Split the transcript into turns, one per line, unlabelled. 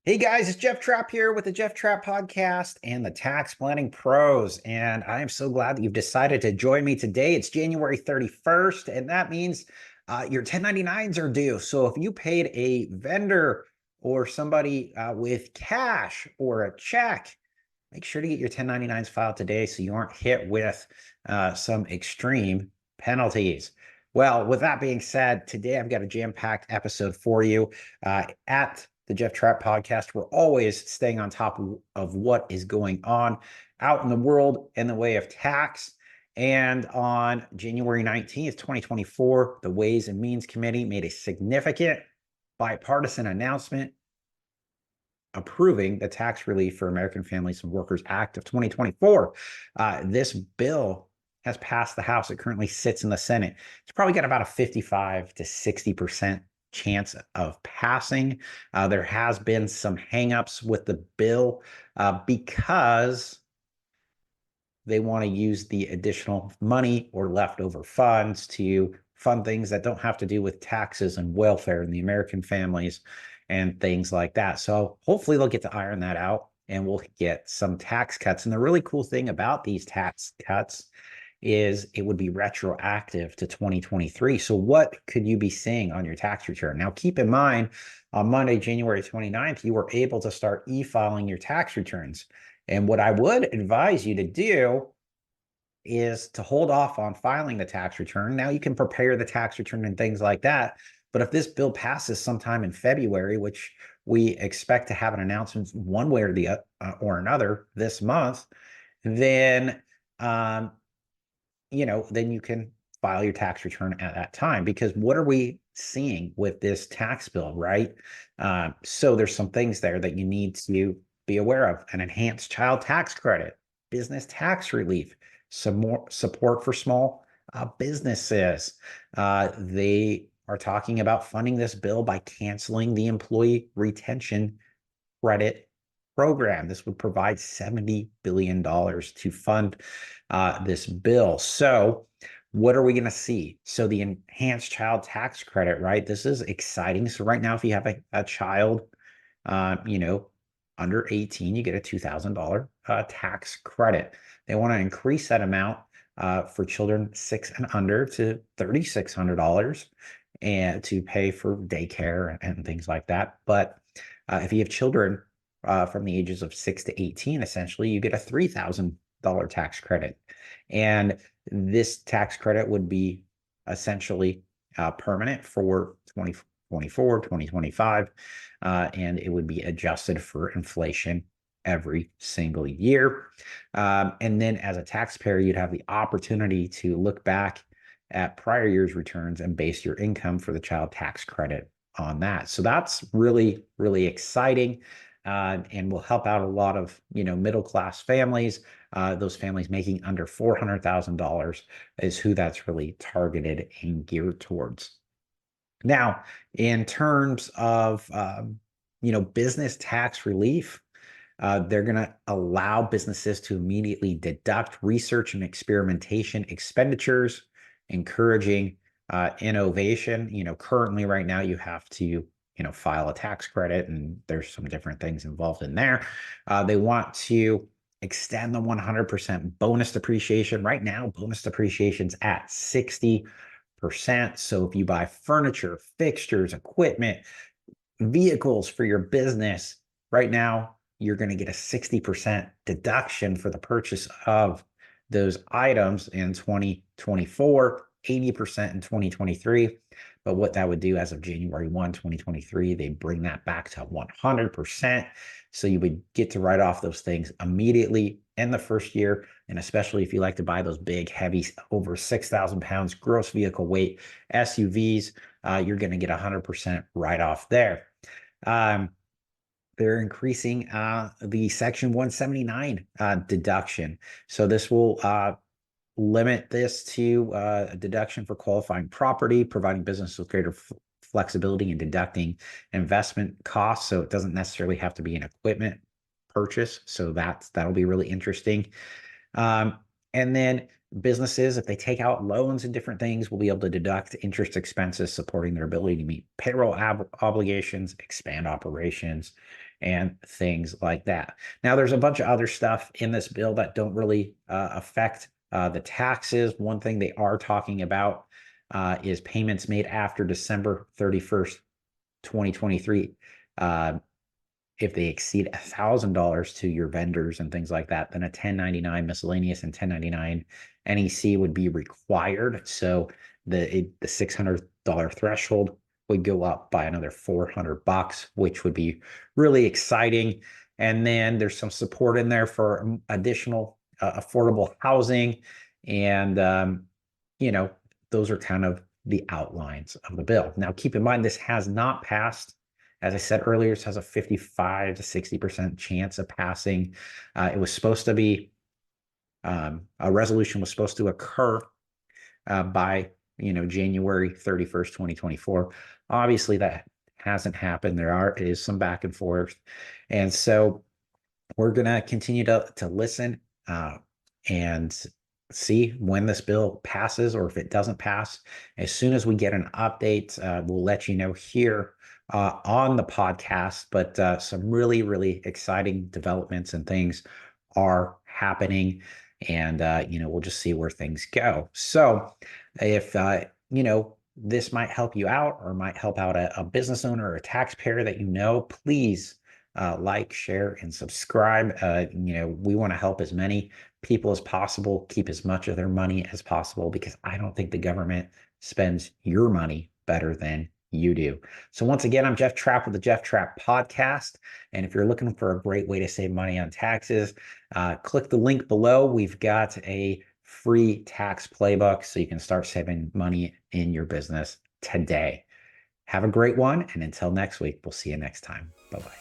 Hey guys, it's Jeff Trapp here with the Jeff Trapp Podcast and the Tax Planning Pros. And I am so glad that you've decided to join me today. It's January 31st, and that means your 1099s are due. So if you paid a vendor or somebody with cash or a check, make sure to get your 1099s filed today so you aren't hit with some extreme penalties. Well, with that being said, today I've got a jam-packed episode for you. At the Jeff Trapp Podcast, we're always staying on top of what is going on out in the world in the way of tax. And on January 19th, 2024, the Ways and Means Committee made a significant bipartisan announcement approving the Tax Relief for American Families and Workers Act of 2024. This bill has passed the House. It currently sits in the Senate. It's probably got about a 55 to 60% chance of passing. There has been some hangups with the bill because they want to use the additional money or leftover funds to fund things that don't have to do with taxes and welfare and the American families and things like that. So hopefully they'll get to iron that out and we'll get some tax cuts. And the really cool thing about these tax cuts is it would be retroactive to 2023. So what could you be seeing on your tax return? Now, keep in mind, on Monday, January 29th, you were able to start e-filing your tax returns. And what I would advise you to do is to hold off on filing the tax return. Now you can prepare the tax return and things like that. But if this bill passes sometime in February, which we expect to have an announcement one way or the or another this month, then then you can file your tax return at that time. Because what are we seeing with this tax bill, right? So there's some things there that you need to be aware of: an enhanced child tax credit, business tax relief, some more support for small businesses. They are talking about funding this bill by canceling the employee retention credit program. This would provide $70 billion to fund this bill. So what are we going to see? So the enhanced child tax credit, right? This is exciting. So right now, if you have a child, under 18, you get a $2,000 tax credit. They want to increase that amount for children 6 and under to $3,600 and to pay for daycare and things like that. But if you have children from the ages of 6 to 18, essentially, you get a $3,000 tax credit. And this tax credit would be essentially permanent for 2024, 2025, and it would be adjusted for inflation every single year. And then as a taxpayer, you'd have the opportunity to look back at prior year's returns and base your income for the child tax credit on that. So that's really, really exciting. And will help out a lot of middle-class families. Those families making under $400,000 is who that's really targeted and geared towards. Now, in terms of business tax relief, they're going to allow businesses to immediately deduct research and experimentation expenditures, encouraging innovation. Currently right now you have to file a tax credit, and there's some different things involved in there. They want to extend the 100% bonus depreciation. Right now, bonus depreciation's at 60%. So if you buy furniture, fixtures, equipment, vehicles for your business, right now, you're going to get a 60% deduction for the purchase of those items in 2024, 80% in 2023. But what that would do as of January 1, 2023, they bring that back to 100%. So you would get to write off those things immediately in the first year. And especially if you like to buy those big, heavy, over 6,000 pounds gross vehicle weight SUVs, you're going to get 100% write off there. They're increasing the Section 179 deduction. So this will limit this to a deduction for qualifying property, providing business with greater flexibility in deducting investment costs. So it doesn't necessarily have to be an equipment purchase. So that'll be really interesting. And then businesses, if they take out loans and different things, will be able to deduct interest expenses supporting their ability to meet payroll obligations, expand operations, and things like that. Now, there's a bunch of other stuff in this bill that don't really affect the taxes. One thing they are talking about is payments made after December 31st, 2023. If they exceed $1,000 to your vendors and things like that, then a 1099 miscellaneous and 1099 NEC would be required. So the $600 threshold would go up by another $400, which would be really exciting. And then there's some support in there for additional affordable housing. And, those are kind of the outlines of the bill. Now, keep in mind, this has not passed. As I said earlier, it has a 55 to 60% chance of passing. It was supposed to be, a resolution was supposed to occur by January 31st, 2024. Obviously, that hasn't happened. There is some back and forth. And so we're going to continue to listen and see when this bill passes or if it doesn't pass. As soon as we get an update, we'll let you know here on the podcast. But some really, really exciting developments and things are happening. And, we'll just see where things go. So if, this might help you out or might help out a business owner or a taxpayer that please like, share, and subscribe. We want to help as many people as possible, keep as much of their money as possible, because I don't think the government spends your money better than you do. So once again, I'm Jeff Trapp with the Jeff Trapp Podcast. And if you're looking for a great way to save money on taxes, click the link below. We've got a free tax playbook so you can start saving money in your business today. Have a great one. And until next week, we'll see you next time. Bye-bye.